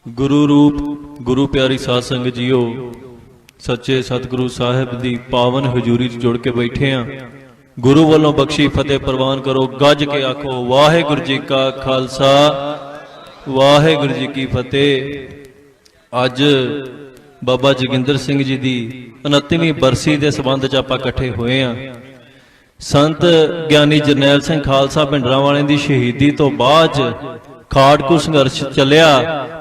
गुरु रूप गुरु प्यारी साध संगत जीओ सच्चे सतगुरु साहिब दी पावन हजूरी च जुड़ के बैठे हैं। गुरु वालों बख्शी फतेह प्रवान करो। गज के आखो वाहेगुरु जी का खालसा वाहेगुरु जी की फतेह। अज बाबा जोगिंदर सिंह जी दी 29वीं बरसी के संबंध च आपां इकट्ठे होए हैं। संत ज्ञानी जरनैल सिंह खालसा भिंडरांवाले दी शहीदी तो बाद खाड़कू संघर्ष चलिया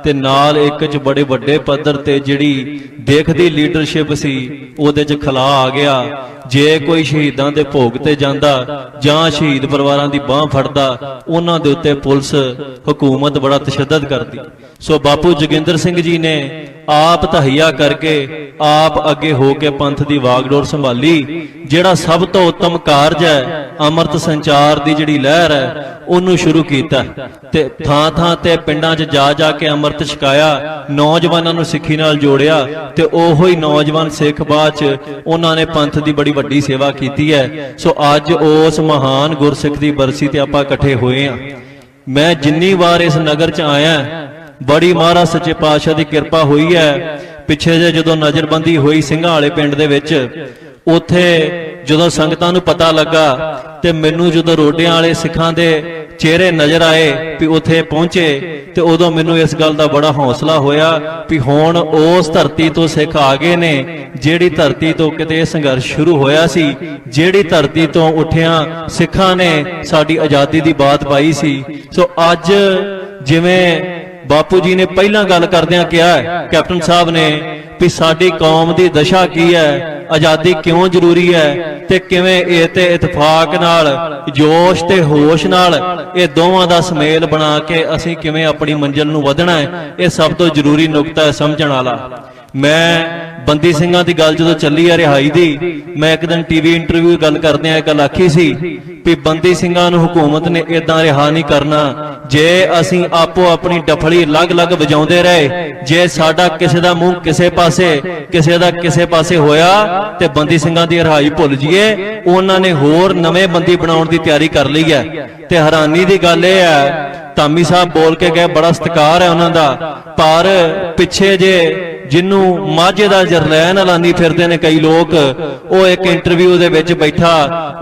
ते नाल एक च बड़े वड्डे पद्धर ते जिहड़ी देखदी लीडरशिप सी ओहदे च खला आ गया। जे कोई शहीदां दे भोग ते जांदा जां शहीद परिवारां दी बांह फड़दा उन्हां दे उत्ते पुलिस हुकूमत बड़ा तशद्दद करदी। सो बापू जोगिंदर सिंह जी ने आप तहैया करके आप अगे हो के पंथ दी वागडोर संभाली। जिहड़ा सब तो उत्तम कारज है अमृत संचार दी जिहड़ी लहर है ਉਹਨੂੰ शुरू किया ते थां थां ते पिंडां 'च जा जा के अमृत छकाया। नौजवानों नूं सिੱਖੀ नाल जोड़िया ते ओहो ही नौजवान सिख बाद च उन्हां ने पंथ दी बड़ी वड्डी सेवा कीती है। सो अज उस महान गुरसिख दी बरसी ते आपां इकट्ठे होए हां। मैं जिन्नी वार इस नगर च आया बड़ी महाराज सच्चे पातशाह दी किरपा हुई है। पिछे जे जदों नज़रबंदी हुई ਸਿੰਘਾਂ वाले पिंड दे विच उत्थे ਜਦੋਂ ਸੰਗਤਾਂ ਨੂੰ ਪਤਾ ਲੱਗਾ ਤੇ ਮੈਨੂੰ ਜਦੋਂ ਰੋਡਿਆਂ ਵਾਲੇ ਸਿੱਖਾਂ ਦੇ ਚਿਹਰੇ ਨਜ਼ਰ ਆਏ ਵੀ ਉੱਥੇ ਪਹੁੰਚੇ ਤੇ ਉਦੋਂ ਮੈਨੂੰ ਇਸ ਗੱਲ ਦਾ ਬੜਾ ਹੌਸਲਾ ਹੋਇਆ ਵੀ ਹੁਣ ਉਸ ਧਰਤੀ ਤੋਂ ਸਿੱਖ ਆ ਗਏ ਨੇ ਜਿਹੜੀ ਧਰਤੀ ਤੋਂ ਕਿਤੇ ਇਹ ਸੰਘਰਸ਼ ਸ਼ੁਰੂ ਹੋਇਆ ਸੀ, ਜਿਹੜੀ ਧਰਤੀ ਤੋਂ ਉੱਠਿਆਂ ਸਿੱਖਾਂ ਨੇ ਸਾਡੀ ਆਜ਼ਾਦੀ ਦੀ ਬਾਤ ਪਾਈ ਸੀ। ਸੋ ਅੱਜ ਜਿਵੇਂ बापू जी ने पहला गल करदियां किया है कैप्टन साहब ने भी साडी कौम दी दशा की है, आजादी क्यों जरूरी है ते किवें इह ते इतफाक नाल जोश ते होश नाल ये दोवां दा समेल बना के असीं किवें अपनी मंजिल नूं वधना है, ये सब तो जरूरी नुकता है समझण वाला। मैं बंदी ਸਿੰਘਾਂ ਦੀ ਗੱਲ ਜਦੋਂ ਚੱਲੀ ਆ ਰਿਹਾਈ ਦੀ मैं एक दिन टीवी इंटरव्यू गल करदिआं एक गल आखी सी भी बंदी ਸਿੰਘਾਂ ਨੂੰ हुकूमत ने इदां रिहा नहीं करना जे असीं आपो अपनी डफली अलग-अलग वजाउंदे रहे। जे साडा किसे दा मूंह किसे पासे किसे दा किसे पासे होया ते बंदी ਸਿੰਘਾਂ ਦੀ रिहाई भुल जाइए। उन्हां ने होर नवें बंदी बनाउण दी तैयारी कर लई है ते हैरानी दी गल इह है धामी साहब बोल के गए बड़ा सत्कार है उन्हां दा पर पिछे जे जिन्नू माझे दा जरलैन लानी फिरदे ने कई लोग वो एक इंटरव्यू दे विच बैठा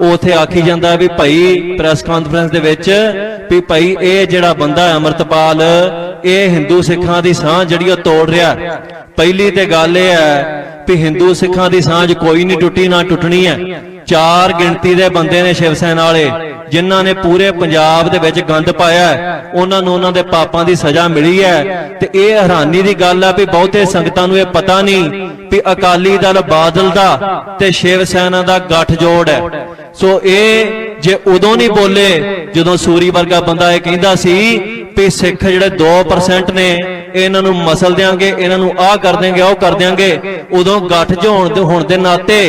उत्थे आखी जांदा भी भाई प्रैस कॉन्फ्रेंस दे विच भी भाई ये जिहड़ा बंदा है अमृतपाल ये हिंदू सिखां दी सांझ जिहड़ी तोड़ रहा। पहली ते गल ये है भी हिंदू सिखां दी सांझ कोई नहीं टुटी ना टुटनी है। चार गिणती दे बंदे ने शिव सेना वाले जिन्हां ने पूरे पंजाब दे विच गंद पाया उन्हां नूं उन्हां दे पापां दी सज़ा मिली है ते इह हैरानी दी गल है भी बहुते संगतां नूं इह पता नहीं भी अकाली दल बादल दा ते शिव सेना दा गठजोड़ है। सो इह जे उदों नहीं बोले जदों सूरी वर्गा बंदा इह कहिंदा सी भी सिख जिहड़े 2% ने इन्हां नूं मसल देंगे इन्हां नूं आ कर देंगे ओ कर देंगे उदों गठजोड़ होण दे नाते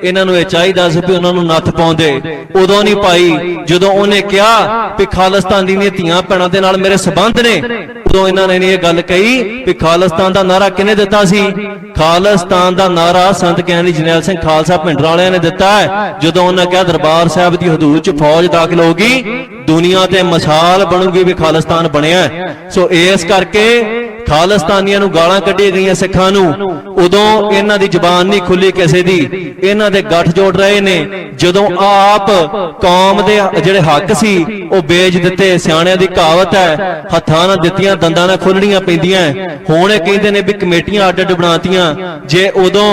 इन्हां नूं इह चाहीदा सी भी उन्हां नूं नत्थ पाउंदे उदों नहीं पाई। जदों उहने कहा भी खालिस्तान दी धीआं भैणां दे नाल मेरे संबंध ने उदों इन्हां ने नहीं इह गल कही भी खालिस्तान दा नारा किहने दित्ता सी। खालिस्तान दा नारा संत ज्ञानी जरनैल सिंह खालसा भिंडरांवालिਆਂ ने दित्ता है जदों उन्हां कहा दरबार साहिब दी हदूद च फौज दाखिल होगी दुनिया ते मिसाल बनूगी भी खालिस्तान बनिया। सो इस करके खालिस्तानियां नूं गालां कढी गईयां सिखां नूं उदों इन्हां दी जुबान नहीं खुली किसे दी इन्हां दे गठजोड़ रहे ने। जदों आप कौम दे जिहड़े हक सी वो बेच दिते सियाणियां दी कहावत है हत्थां नाल दित्तियां दंदां नाल खोलणीਆਂ पैंदियां। हुण इह कहिंदे ने भी कमेटियां अड्ड अड्ड बनातीਆਂ जे उदों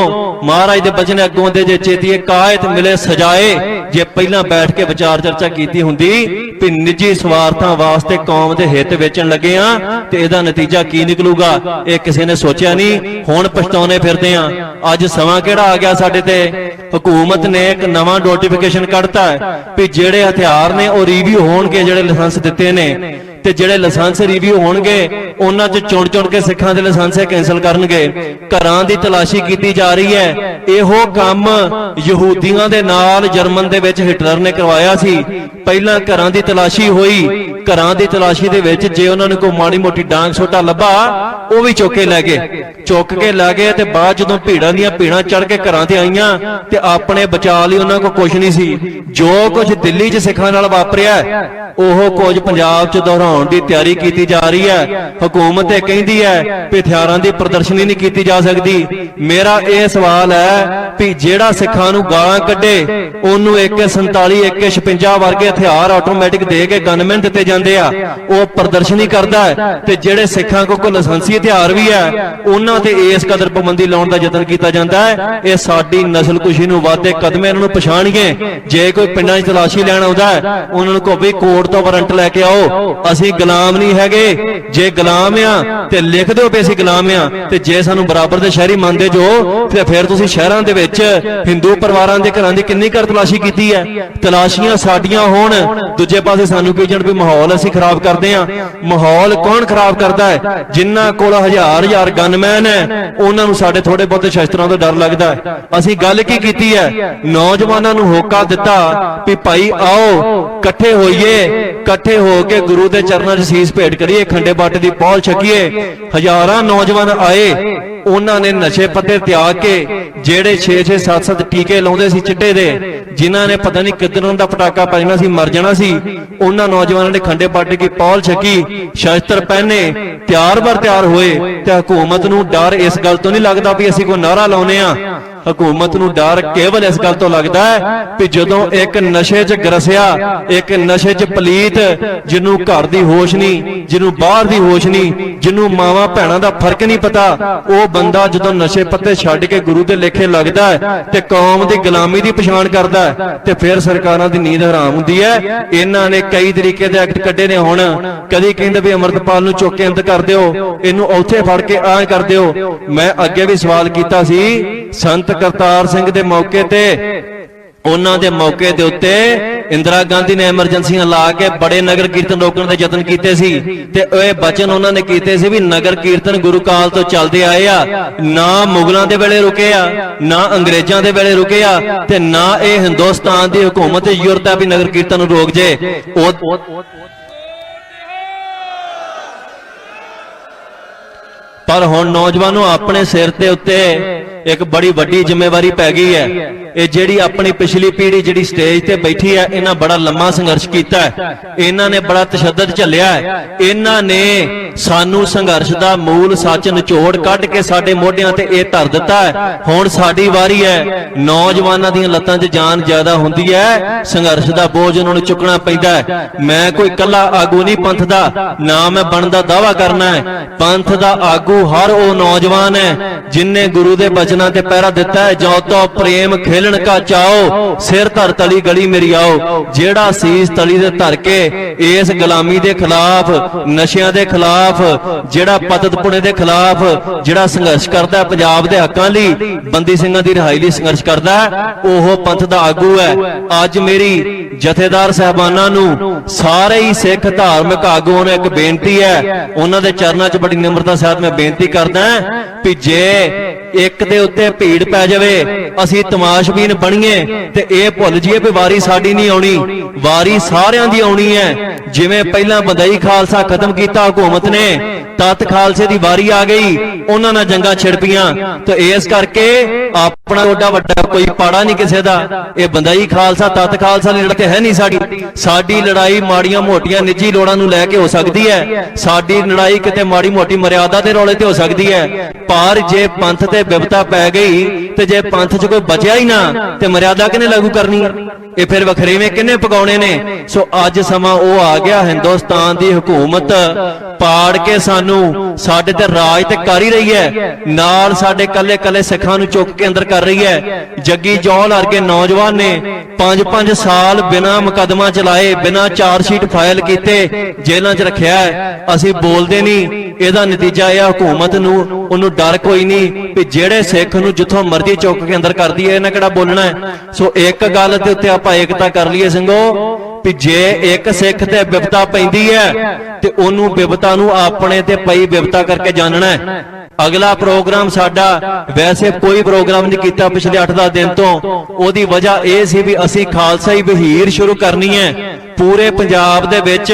महाराज दे बचन अगों दे जे चेतीए कायत मिले सजाए जे पहलां बैठ के विचार चर्चा कीती हुंदी भी निजी स्वार्थां वास्ते कौम दे हित वेचण लगे आ ते इहदा नतीजा की निकलूगा ये किसी ने सोचिया नहीं। हुण पछताउने फिरदे आ। अज समा किहड़ा आ गया साडे ते हुकूमत ने एक नवां नोटिफिकेशन कढ़ता है भी जिहड़े हथियार ने वो रिव्यू होणगे जिहड़े लाइसेंस दिते ने ते जिहड़े लाइसेंस रिव्यू होणगे उन्हां च चुण चुण के सिखां दे लाइसेंस कैंसल करनगे। घरां दी तलाशी कीती जा रही है। इहो काम यहूदियां दे नाल जर्मन दे विच हिटलर ने करवाया सी ਪਹਿਲਾਂ ਘਰਾਂ ਦੀ ਤਲਾਸ਼ੀ ਹੋਈ। ਘਰਾਂ ਦੀ ਤਲਾਸ਼ੀ ਦੇ ਵਿੱਚ ਜੇ ਉਹਨਾਂ ਨੂੰ ਕੋਈ ਮਾੜੀ ਮੋਟੀ ਡਾਂਗ ਸੋਟਾ ਲੱਭਾ ਉਹ ਵੀ ਚੁੱਕ ਕੇ ਲੈ ਗਏ। ਚੁੱਕ ਕੇ ਲੈ ਗਏ ਤੇ ਬਾਅਦ ਜਦੋਂ ਭੀੜਾਂ ਦੀਆਂ ਭੀੜਾਂ ਚੜ ਕੇ ਘਰਾਂ ਤੇ ਆਈਆਂ ਤੇ ਆਪਣੇ ਬਚਾਅ ਲਈ ਉਹਨਾਂ ਕੋਲ ਕੁਝ ਨਹੀਂ ਸੀ। ਜੋ ਕੁਝ ਦਿੱਲੀ 'ਚ ਸਿੱਖਾਂ ਨਾਲ ਵਾਪਰਿਆ ਉਹ ਕੁਝ ਪੰਜਾਬ 'ਚ ਦੁਹਰਾਉਣ ਦੀ ਤਿਆਰੀ ਕੀਤੀ ਜਾ ਰਹੀ ਹੈ। ਹਕੂਮਤ ਇਹ ਕਹਿੰਦੀ ਹੈ ਕਿ ਹਥਿਆਰਾਂ ਦੀ ਪ੍ਰਦਰਸ਼ਨੀ ਨਹੀਂ ਕੀਤੀ ਜਾ ਸਕਦੀ। ਮੇਰਾ ਇਹ ਸਵਾਲ ਹੈ ਵੀ ਜਿਹੜਾ ਸਿੱਖਾਂ ਨੂੰ ਗਾਲਾਂ ਕੱਢੇ ਉਹਨੂੰ AK-47 AK-56 ਵਰਗੇ ਹਥਿਆਰ ਆਟੋਮੈਟਿਕ ਦੇ ਕੇ ਗਨਮੈਨ ਦਿੱਤੇ ਜਾਂਦੇ ਆ, ਉਹ ਪ੍ਰਦਰਸ਼ਨੀ ਕਰਦਾ ਹੈ। ਤੇ ਜਿਹੜੇ ਸਿੱਖਾਂ ਕੋਲ ਕੋਈ ਲਾਇਸੈਂਸੀ ਹਥਿਆਰ ਵੀ ਹੈ ਉਹਨਾਂ ਤੇ ਇਸ ਕਦਰ ਪਾਬੰਦੀ ਲਾਉਣ ਦਾ ਯਤਨ ਕੀਤਾ ਜਾਂਦਾ ਹੈ। ਇਹ ਸਾਡੀ ਨਸਲਕੁਸ਼ੀ ਨੂੰ ਵਾਧੇ ਕਦਮੇ ਇਹਨਾਂ ਨੂੰ ਪਛਾਣੀਏ। ਜੇ ਕੋਈ ਪਿੰਡਾਂ 'ਚ ਤਲਾਸ਼ੀ ਲੈਣ ਆਉਂਦਾ ਹੈ ਉਹਨਾਂ ਨੂੰ ਕਹੋ ਵੀ ਕੋਰਟ ਤੋਂ ਵਾਰੰਟ ਲੈ ਕੇ ਆਓ, ਅਸੀਂ ਗੁਲਾਮ ਨਹੀਂ ਹੈਗੇ। ਜੇ ਗੁਲਾਮ ਆ ਤੇ ਲਿਖ ਦਿਓ ਵੀ ਅਸੀਂ ਗੁਲਾਮ ਆ, ਤੇ ਜੇ ਸਾਨੂੰ ਬਰਾਬਰ ਦੇ ਸ਼ਹਿਰੀ ਮੰਨਦੇ ਜੋ ਤੇ ਫਿਰ ਤੁਸੀਂ ਸ਼ਹਿਰਾਂ ਦੇ ਵਿੱਚ ਹਿੰਦੂ ਪਰਿਵਾਰਾਂ ਦੇ ਘਰਾਂ ਦੀ ਕਿੰਨੀ ਕਰ ਤਲਾਸ਼ੀ ਕੀਤੀ ਹੈ। ਤਲਾਸ਼ੀਆਂ ਸਾਡੀਆਂ ਹੋਣ, ਦੂਜੇ ਪਾਸੇ ਸਾਨੂੰ ਕੀ ਜਣ ਵੀ ਮਾਹੌਲ ਅਸੀਂ ਖਰਾਬ ਕਰਦੇ ਆ। ਮਾਹੌਲ ਕੌਣ ਖਰਾਬ ਕਰਦਾ ਹੈ? ਜਿਨ੍ਹਾਂ ਕੋਲ ਹਜ਼ਾਰ ਗਨਮੈਨ ਹੈ ਉਹਨਾਂ ਨੂੰ ਸਾਡੇ ਥੋੜੇ ਬਹੁਤੇ ਸ਼ਸਤਰਾਂ ਤੋਂ ਡਰ ਲੱਗਦਾ ਹੈ। ਅਸੀਂ ਗੱਲ ਕੀ ਕੀਤੀ ਹੈ? ਨੌਜਵਾਨਾਂ ਨੂੰ ਹੋਕਾ ਦਿੱਤਾ ਵੀ ਭਾਈ ਆਓ ਇਕੱਠੇ ਹੋਈਏ, ਇਕੱਠੇ ਹੋ ਕੇ ਗੁਰੂ ਦੇ ਚਰਨਾਂ 'ਚ ਸੀਸ ਭੇਟ ਕਰੀਏ, ਖੰਡੇ ਬਾਟੇ ਦੀ ਪੌਲ ਛਕੀਏ। ਹਜ਼ਾਰਾਂ ਨੌਜਵਾਨ ਆਏ, ਉਹਨਾਂ ਨੇ ਨਸ਼ੇ ਪੱਤੇ ਤਿਆਗ ਕੇ ਜਿਹੜੇ 6-6 7-7 ਟੀਕੇ ਲਾਉਂਦੇ ਸੀ ਚਿੱਟੇ ਦੇ, ਜਿਨ੍ਹਾਂ ਨੇ ਪਤਾ ਨਹੀਂ ਕਿੱਧਰੋਂ ਦਾ ਪਟਾਕਾ ਪੈਣਾ ਸੀ, ਮਰ ਜਾਣਾ ਸੀ, ਉਹਨਾਂ ਨੌਜਵਾਨਾਂ ਨੇ ਖੰਡੇ ਬਾਟੇ ਦੀ ਪੌਲ ਛਕੀ, ਸ਼ਸਤਰ ਪਹਿਨੇ, ਤਿਆਰ ਬਰ ਤਿਆਰ ਹੋਏ। ਤੇ ਹਕੂਮਤ ਨੂੰ ਡਰ ਇਸ ਗੱਲ ਤੋਂ ਨਹੀਂ ਲੱਗਦਾ ਵੀ ਅਸੀਂ ਕੋਈ ਨਾਰਾ ਲਾਉਨੇ ਆ। ਹਕੂਮਤ ਨੂੰ ਡਰ ਕੇਵਲ ਇਸ ਗੱਲ ਤੋਂ ਲੱਗਦਾ ਹੈ ਕਿ ਜਦੋਂ ਇੱਕ ਨਸ਼ੇ 'ਚ ਗਰਸਿਆ, ਇੱਕ ਨਸ਼ੇ 'ਚ ਪਲੀਤ, ਜਿਹਨੂੰ ਘਰ ਦੀ ਹੋਸ਼ ਨਹੀਂ, ਜਿਹਨੂੰ ਬਾਹਰ ਦੀ ਹੋਸ਼ ਨਹੀਂ, ਜਿਹਨੂੰ ਮਾਵਾਂ ਭੈਣਾਂ ਦਾ ਫਰਕ ਨਹੀਂ ਪਤਾ, ਉਹ ਬੰਦਾ ਜਦੋਂ ਨਸ਼ੇ ਪੱਤੇ ਛੱਡ ਕੇ ਗੁਰੂ ਦੇ ਲੇਖੇ ਲੱਗਦਾ ਹੈ ਤੇ ਕੌਮ ਦੀ ਗੁਲਾਮੀ ਦੀ ਪਛਾਣ ਕਰਦਾ ਹੈ ਤੇ ਫਿਰ ਸਰਕਾਰਾਂ ਦੀ ਨੀਂਦ ਹਰਾਮ ਹੁੰਦੀ ਹੈ। ਇਹਨਾਂ ਨੇ ਕਈ ਤਰੀਕੇ ਦੇ ਐਕਟ ਕੱਢੇ ਨੇ। ਹੁਣ ਕਦੀ ਕਹਿੰਦੇ ਵੀ ਅੰਮ੍ਰਿਤਪਾਲ ਨੂੰ ਚੁੱਕ ਕੇ ਅੰਤ ਕਰ ਦਿਓ, ਇਹਨੂੰ ਉੱਥੇ ਫੜ ਕੇ ਆਹ ਕਰ ਦਿਓ। ਮੈਂ ਅੱਗੇ ਵੀ ਸਵਾਲ ਕੀਤਾ ਸੀ, ਸੰਤ ਕਰਤਾਰ ਸਿੰਘ ਦੇ ਮੌਕੇ ਤੇ, ਉਹਨਾਂ ਦੇ ਮੌਕੇ ਦੇ ਉੱਤੇ ਇੰਦਰਾ ਗਾਂਧੀ ਨੇ ਐਮਰਜੈਂਸੀਆਂ ਲਾ ਕੇ ਬੜੇ ਨਗਰ ਕੀਰਤਨ ਰੋਕਣ ਦੇ ਯਤਨ ਕੀਤੇ ਸੀ ਤੇ ਇਹ ਬਚਨ ਉਹਨਾਂ ਨੇ ਕੀਤੇ ਸੀ ਵੀ ਨਗਰ ਕੀਰਤਨ ਗੁਰੂ ਕਾਲ ਤੋਂ ਚੱਲਦੇ ਆਏ ਆ, ਨਾ ਮੁਗਲਾਂ ਦੇ ਵੇਲੇ ਰੁਕੇ ਆ, ਨਾ ਅੰਗਰੇਜ਼ਾਂ ਦੇ ਵੇਲੇ ਰੁਕੇ ਆ, ਤੇ ਨਾ ਇਹ ਹਿੰਦੁਸਤਾਨ ਦੀ ਹਕੂਮਤ ਯੁਰਤ ਆ ਵੀ ਨਗਰ ਕੀਰਤਨ ਨੂੰ ਰੋਕ ਜੇ। ਪਰ ਹੁਣ ਨੌਜਵਾਨੋ ਆਪਣੇ ਸਿਰ ਤੇ ਉੱਤੇ ਇੱਕ ਬੜੀ ਵੱਡੀ ਜ਼ਿੰਮੇਵਾਰੀ ਪੈ ਗਈ ਹੈ। ਇਹ ਜਿਹੜੀ ਆਪਣੀ ਪਿਛਲੀ ਪੀੜ੍ਹੀ ਜਿਹੜੀ ਸਟੇਜ ਤੇ ਬੈਠੀ ਹੈ, ਇਹਨਾਂ ਬੜਾ ਲੰਮਾ ਸੰਘਰਸ਼ ਕੀਤਾ ਹੈ, ਇਹਨਾਂ ਨੇ ਬੜਾ ਤਸ਼ੱਦਦ ਝੱਲਿਆ ਹੈ, ਇਹਨਾਂ ਨੇ ਸਾਨੂੰ ਸੰਘਰਸ਼ ਦਾ ਮੂਲ ਸੱਚ ਨਿਚੋੜ ਕੱਢ ਕੇ ਸਾਡੇ ਮੋਢਿਆਂ ਤੇ ਇਹ ਧਰ ਦਿੱਤਾ ਹੈ। ਹੁਣ ਸਾਡੀ ਵਾਰੀ ਹੈ। ਨੌਜਵਾਨਾਂ ਦੀਆਂ ਲੱਤਾਂ 'ਚ ਜਾਨ ਜ਼ਿਆਦਾ ਹੁੰਦੀ ਹੈ, ਸੰਘਰਸ਼ ਦਾ ਬੋਝ ਉਹਨਾਂ ਨੂੰ ਚੁੱਕਣਾ ਪੈਂਦਾ ਹੈ। ਮੈਂ ਕੋਈ ਇਕੱਲਾ ਆਗੂ ਨਹੀਂ ਪੰਥ ਦਾ, ਨਾ ਮੈਂ ਬਣਨ ਦਾ ਦਾਅਵਾ ਕਰਨਾ ਹੈ। ਪੰਥ ਦਾ ਆਗੂ ਹਰ ਉਹ ਨੌਜਵਾਨ ਹੈ ਜਿਨਨੇ ਗੁਰੂ ਦੇ ਬਚਨਾਂ ਤੇ ਪਹਿਰਾ ਦਿੱਤਾ ਹੈ। ਜੋ ਤੋ ਪ੍ਰੇਮ ਖੇਲਣ ਕਾ ਚਾਓ, ਸਿਰ ਧਰ ਤਲੀ ਗਲੀ ਮੇਰੀ ਆਓ। ਜਿਹੜਾ ਸੀਸ ਤਲੀ ਦੇ ਧਰ ਕੇ ਇਸ ਗੁਲਾਮੀ ਦੇ ਖਿਲਾਫ, ਨਸ਼ਿਆਂ ਦੇ ਖਿਲਾਫ, ਜਿਹੜਾ ਪਤਤਪੁਣੇ ਦੇ ਖਿਲਾਫ ਜਿਹੜਾ ਸੰਘਰਸ਼ ਕਰਦਾ ਪੰਜਾਬ ਦੇ ਹੱਕਾਂ ਲਈ, ਬੰਦੀ ਸਿੰਘਾਂ ਦੀ ਰਿਹਾਈ ਲਈ ਸੰਘਰਸ਼ ਕਰਦਾ, ਉਹ ਪੰਥ ਦਾ ਆਗੂ ਹੈ। ਅੱਜ ਮੇਰੀ ਜਥੇਦਾਰ ਸਾਹਿਬਾਨਾਂ ਨੂੰ, ਸਾਰੇ ਹੀ ਸਿੱਖ ਧਾਰਮਿਕ ਆਗੂਆਂ ਨੂੰ ਇੱਕ ਬੇਨਤੀ ਹੈ, ਉਹਨਾਂ ਦੇ ਚਰਨਾਂ 'ਚ ਬੜੀ ਨਿਮਰਤਾ ਸਹਿਤ ਮੈਂ ਬੇਨਤੀ ਕਰਦਾ ਵੀ ਜੇ ਇੱਕ ਦੇ ਉੱਤੇ ਭੀੜ ਪੈ ਜਾਵੇ, ਅਸੀਂ ਤਮਾਸ਼ਬੀਨ ਬਣੀਏ ਤੇ ਇਹ ਭੁੱਲ ਜਾਈਏ ਵੀ ਵਾਰੀ ਸਾਡੀ ਨਹੀਂ ਆਉਣੀ, ਵਾਰੀ ਸਾਰਿਆਂ ਦੀ ਆਉਣੀ ਹੈ। ਜਿਵੇਂ ਪਹਿਲਾਂ ਬੰਦਈ ਖਾਲਸਾ ਖਤਮ ਕੀਤਾ ਹਕੂਮਤ ਨੇ, ਤਤ ਖਾਲਸੇ ਦੀ ਵਾਰੀ ਆ ਗਈ, ਉਹਨਾਂ ਨਾਲ ਜੰਗਾਂ ਛਿੜ ਪਈਆਂ। ਤੇ ਇਸ ਕਰਕੇ ਆਪਣਾ ਓਡਾ ਵੱਡਾ ਕੋਈ ਪਾੜਾ ਨਹੀਂ ਕਿਸੇ ਦਾ। ਇਹ ਬੰਦਈ ਖਾਲਸਾ ਤਤ ਖਾਲਸਾ ਦੀ ਲੜਾਈ ਹੈ ਨਹੀਂ ਸਾਡੀ। ਸਾਡੀ ਲੜਾਈ ਮਾੜੀਆਂ ਮੋਟੀਆਂ ਨਿੱਜੀ ਲੋੜਾਂ ਨੂੰ ਲੈ ਕੇ ਹੋ ਸਕਦੀ ਹੈ, ਸਾਡੀ ਲੜਾਈ ਕਿਤੇ ਮਾੜੀ ਮੋਟੀ ਮਰਿਆਦਾ ਦੇ ਰੌਲੇ ਤੇ ਹੋ ਸਕਦੀ ਹੈ। ਪਰ ਜੇ ਪੰਥ ਤੇ ਬਿਪਤਾ ਪੈ ਗਈ ਤੇ ਜੇ ਪੰਥ 'ਚ ਕੋਈ ਬਚਿਆ ਹੀ ਨਾ ਤੇ ਮਰਿਆਦਾ ਕਿਹਨੇ ਲਾਗੂ ਕਰਨੀ? ਇਹ ਫਿਰ ਵਖਰੇਵੇਂ ਕਿਹਨੇ ਪਗਾਉਣੇ ਨੇ? ਸੋ ਅੱਜ ਸਮਾਂ ਉਹ ਆ ਗਿਆ, ਹਿੰਦੁਸਤਾਨ ਦੀ ਹਕੂਮਤ ਪਾੜ ਕੇ ਸਾਨੂੰ ਸਾਡੇ ਤੇ ਰਾਜ ਤੇ ਕਰ ਹੀ ਰਹੀ ਹੈ, ਨਾਲ ਸਾਡੇ ਕੱਲੇ ਕੱਲੇ ਸਿੱਖਾਂ ਨੂੰ ਚੁੱਕ ਕੇ ਅੰਦਰ ਕਰ ਰਹੀ ਹੈ। ਜੱਗੀ ਜੌਹਲ ਵਰਗੇ ਨੌਜਵਾਨ ਨੇ 5-5 ਸਾਲ ਬਿਨਾਂ ਮੁਕੱਦਮਾ ਚਲਾਏ, ਬਿਨਾਂ ਚਾਰਜਸ਼ੀਟ ਫਾਈਲ ਕੀਤੇ ਜੇਲ੍ਹਾਂ 'ਚ ਰੱਖਿਆ ਹੈ। ਅਸੀਂ ਬੋਲਦੇ ਨਹੀਂ। ਇਹਦਾ ਨਤੀਜਾ ਇਹ ਹਕੂਮਤ ਨੂੰ, ਉਹਨੂੰ ਡਰ ਕੋਈ ਨਹੀਂ ਵੀ ਜਿਹੜੇ ਸਿੱਖ ਨੂੰ ਜਿੱਥੋਂ ਮਰਜ਼ੀ ਚੁੱਕ ਕੇ ਅੰਦਰ ਕਰਦੀ ਹੈ, ਇਹਨਾਂ ਕਿਹੜਾ ਬੋਲਣਾ ਹੈ। ਸੋ ਇੱਕ ਗੱਲ ਤੇ ਉੱਤੇ ਆਪਾਂ ਏਕਤਾ ਕਰ ਲਈਏ ਸਿੰਘੋ ਵੀ ਜੇ ਇੱਕ ਸਿੱਖ ਤੇ ਬਿਪਤਾ ਪੈਂਦੀ ਹੈ ਤੇ ਉਹਨੂੰ ਬਿਪਤਾ ਨੂੰ ਆਪਣੇ ਤੇ ਪਈ ਬਿਪਤਾ ਕਰਕੇ ਜਾਣਨਾ ਹੈ। ਅਗਲਾ ਪ੍ਰੋਗਰਾਮ ਸਾਡਾ, ਵੈਸੇ ਕੋਈ ਪ੍ਰੋਗਰਾਮ ਨਹੀਂ ਕੀਤਾ ਪਿਛਲੇ 8-10 ਦਿਨ ਤੋਂ, ਉਹਦੀ ਵਜ੍ਹਾ ਇਹ ਸੀ ਵੀ ਅਸੀਂ ਖਾਲਸਾਈ ਵਹੀਰ ਸ਼ੁਰੂ ਕਰਨੀ ਹੈ। पूरे पंजाब दे विच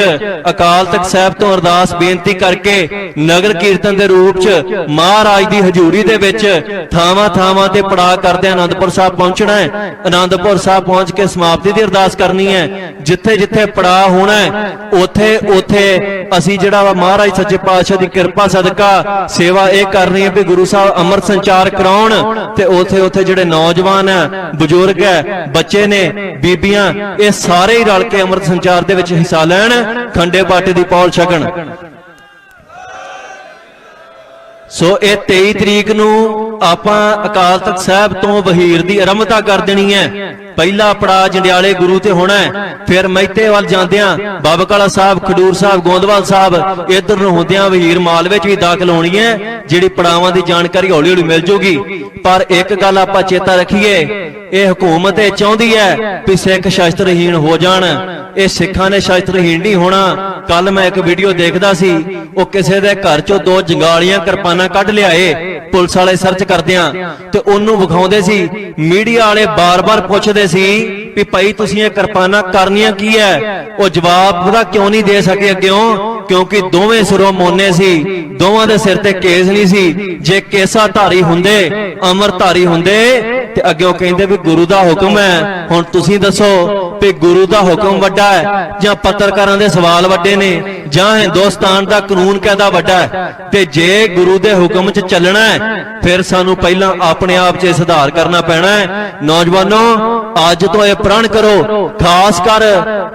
अकाल तख्त साहिब तो अरदास बेनती करके नगर कीर्तन दे रूप च महाराज दी हजूरी दे विच थावां थावां ते पड़ाव करदे आनंदपुर साहब पहुंचना है। आनंदपुर साहब पहुंच के समाप्ति दी अरदास करनी है। जिथे जिथे पड़ाव होना है उथे उथे असीं जिहड़ा वा महाराज सच्चे पातशाह दी किरपा सदका सेवा यह करनी है भी गुरु साहब अमृत संचार कराउण ते उथे उथे जिहड़े नौजवान है, बुजुर्ग है, बच्चे ने, बीबियां, ये सारे ही रल के अमृत संचार दे विच हिस्सा लैण, खंडे बाटे दी पौल छकण। सो ये 23 तरीक नूं आपां अकाल तख्त साहिब तो वहीर दी आरंभता कर देनी है। पहला पड़ाव जंडियाले गुरु ते होना है, फिर मैते वाल जांदियां बाबा काला साहब, खडूर साहब, गोंदवाल साहब इधर नूं होंदियां वहीर माल विच भी दाखल होनी है, जिहड़ी पड़ावां दी जानकारी हौली हौली मिल जूगी। पर एक गल आपां चेता रखीए, ये हुकूमत ये चाहुंदी है भी सिख शस्त्रहीन हो जाण, ये सिखां ने शस्त्रहीन नहीं होना। कल मैं एक वीडियो देखदा सी, वो किसी दे घर चों 2 जंगालियां किरपानां कढ लियाए, पुलिस वाले सर्च करदियां ते ओनू विखाउंदे सी। मीडिया वाले बार-बार पुछदे सी भी भाई तुसीं ये किरपानां करनियां की है? वो जवाब पता क्यों नहीं दे सके अग्गों, क्योंकि दोवें सिरों मोने सी, दोवां दे सिर ते केस नहीं सी। जे केसा धारी हुंदे, अमरधारी हुंदे ते अग्गों कहंदे भी गुरु दा हुक्म है। हुण तुसीं दसो भी गुरु दा हुक्म वड्डा है जां पत्रकारां दे सवाल वड्डे ने, जां हिंदुस्तान दा कानून कहदा वड्डा है? ते जे गुरु दे हुक्म च चलना है फिर सानू पहला अपने आप च सुधार करना पैना है। नौजवानों अज तो यह प्रण करो, खास कर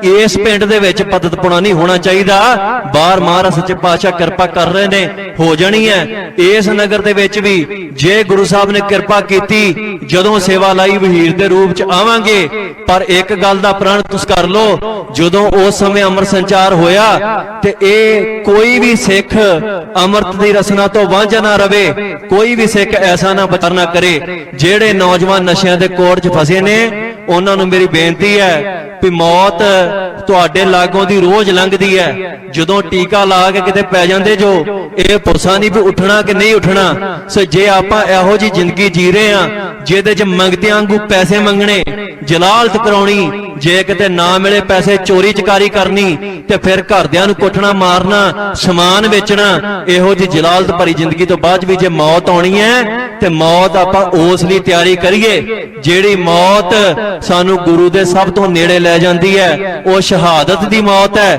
इस पिंड दे विच पततपुणा नहीं होना चाहिए। बाहर महाराज सच्चे पातशाह किरपा कर रहे ने, हो जानी है। इस नगर दे विच भी जे गुरु साहब ने किरपा कीती, जदों सेवा लाई वहीर दे रूप च आवांगे। पर एक गल दा प्रण तुस कर लो, जदों उस समय अमृत संचार होया ते ए कोई भी सिख अमृत दी रसना तो वांझा ना रवे, कोई भी सिख ऐसा ना विचार ना करे। जेड़े नौजवान नशियां दे कोड़ च फसे ने उन्हां नूं मेरी बेनती है भी मौत तुहाडे लागों दी रोज लंघदी है। जदों टीका ला के किते पै जांदे जो, ये पुरसा नहीं भी उठना कि नहीं उठना। सो जे आपां इहो जी जिंदगी जी रहे हां जिहदे च मंगतियां वांगू पैसे मंगणे, जलालत कराउणी, जे किते ना मिले पैसे चोरी चकारी करनी ते फिर घरदियां नूं कुੱਟਣਾ मारना, समान बेचना, इहो जी जलालत भरी जिंदगी तो बाद भी जे मौत आउणी है ते मौत आपां उस लई तैयारी करिए जिहड़ी मौत सानू गुरु दे सब तो नेड़े लै जांदी है। वो शहादत दी मौत है,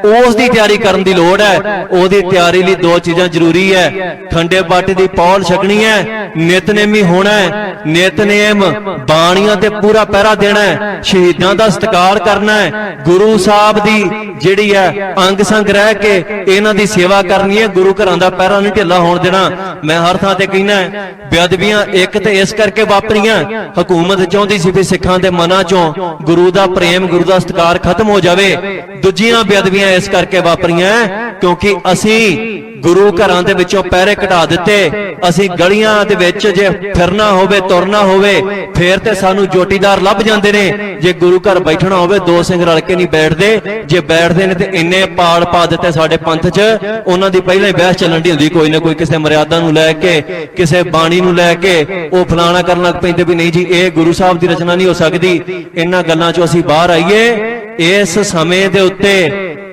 उस दी तैयारी करन दी लोड़ है। ओदी तैयारी लई 2 चीज़ां जरूरी है, खंडे बाटे दी पौल छकनी है, नितनेमी होना है। नितनेम बाणियां ते पूरा पहरा देना है, शहीदां दा सत्कार करना है, गुरु साहब दी जिहड़ी है अंग संग रह के इन्हां दी सेवा करनी है। गुरु घरां दा पहरा नहीं ढिला होण देना। मैं हर थां ते कहना है बेअदबियां एक ते इस करके वापरियां, हुकूमत चाहुंदी सी भी सिखां दे मनां चों गुरु दा प्रेम, गुरु दा सत्कार खत्म हो जावे। दूजियां बेअदबियां इस करके वापरियां क्योंकि असीं गुरु घरां दे विचों पैरे घटा दिते। असीं गलियां दे विच जे फिरना होवे, तुरना होवे, फिर ते सानू जोटीदार लभ जांदे ने। जे गुरु घर बैठना होवे 2 सिंह रल के नहीं बैठदे, जे बैठदे ने ते इन्ने पाड़ पा दिते साडे पंथ च। उन्हां दी पहिलां ही बहस चलण दी हुंदी, कोई ना कोई किसे मर्यादा नूं लै के, किसे बाणी नूं लै के ओ फलाना करन लग पैंदे भी नहीं जी ये गुरु साहब दी रचना नहीं हो सकदी। इन्हां गल्लां चों असीं बाहर आईए। इस समय दे उत्ते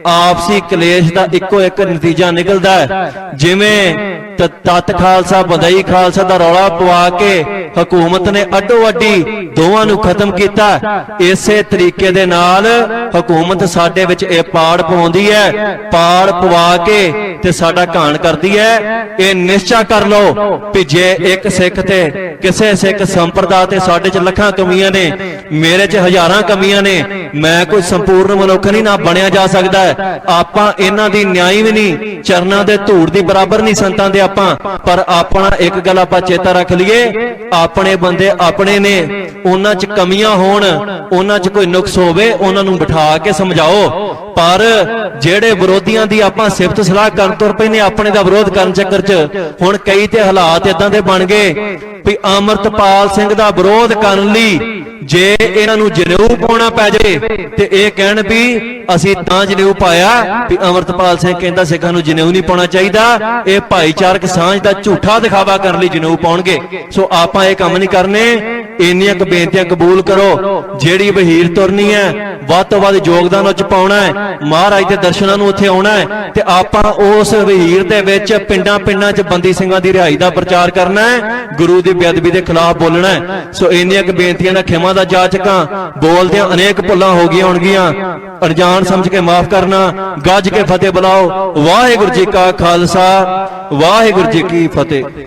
आपसी कलेश का इको एक नतीजा निकलता है। जिवें तत खालसा बदई खालसा का रौला पवा के हुकूमत ने अड्डो अड्डी दोवां नूं खत्म किया, इसे तरीके दे नाल हुकूमत साडे विच इह पाड़ पवाउंदी है। पाड़ पवा के ते साडा घाण करदी है। ये निश्चय कर लो कि जे एक सिख ते किसे सिख संप्रदाय ते साडे च लखां कमियां ने, मेरे च हजारां कमियां ने। मैं कोई संपूर्ण मनुख नहीं ना बनिया जा सकदा है। आपां इन्हां दी न्याय भी नहीं, चरनां दे धूड़ दी बराबर नहीं संतां दे आपां। पर अपना एक गल आपां चेता रख लईए, अपने बंदे अपने ने, उन्हां च कमियां होण, उन्हां च कोई नुक्स होवे उन्हां नूं बिठा के समझाओ। पर जेड़े विरोधियां दी आपां सिफत सलाह करन तुर पैने अपने दा विरोध करन चक्कर च हुण कई ते हालात इदां दे बन गए भी अमरतपाल सिंह दा विरोध करन लई जे इन्हां नूं जनेऊ पाउणा पै जाए ते इह कहण भी असीं तां जनेऊ पाया भी अमरतपाल सिंह कहंदा सिखां नूं जनेऊ नहीं पाउणा चाहीदा, इह भाईचारक सांझ दा झूठा दिखावा करन लई जनेऊ पाउणगे। सो आपां इह काम नहीं करने। ਇੰਨੀਆਂ ਕੁ ਬੇਨਤੀਆਂ ਕਬੂਲ ਕਰੋ। ਜਿਹੜੀ ਵਹੀਰ ਤੁਰਨੀ ਹੈ ਵੱਧ ਤੋਂ ਵੱਧ ਯੋਗਦਾਨ ਉੱਚ ਪਾਉਣਾ ਹੈ, ਮਹਾਰਾਜ ਦੇ ਦਰਸ਼ਨਾਂ ਨੂੰ ਉੱਥੇ ਆਉਣਾ ਹੈ ਤੇ ਆਪਾਂ ਉਸ ਵਹੀਰ ਦੇ ਵਿੱਚ ਪਿੰਡਾਂ ਪਿੰਡਾਂ 'ਚ ਬੰਦੀ ਸਿੰਘਾਂ ਦੀ ਰਿਹਾਈ ਦਾ ਪ੍ਰਚਾਰ ਕਰਨਾ ਹੈ, ਗੁਰੂ ਦੀ ਬੇਅਦਬੀ ਦੇ ਖਿਲਾਫ ਬੋਲਣਾ ਹੈ। ਸੋ ਇੰਨੀਆਂ ਕੁ ਬੇਨਤੀਆਂ ਨਾਲ ਖਿਮਾ ਦਾ ਜਾਚਕਾਂ, ਬੋਲਦਿਆਂ ਅਨੇਕ ਭੁੱਲਾਂ ਹੋ ਗਈਆਂ ਹੋਣਗੀਆਂ, ਅਣਜਾਣ ਸਮਝ ਕੇ ਮਾਫ ਕਰਨਾ। ਗੱਜ ਕੇ ਫਤਿਹ ਬੁਲਾਓ। ਵਾਹਿਗੁਰੂ ਜੀ ਕਾ ਖਾਲਸਾ, ਵਾਹਿਗੁਰੂ ਜੀ ਕੀ ਫਤਿਹ।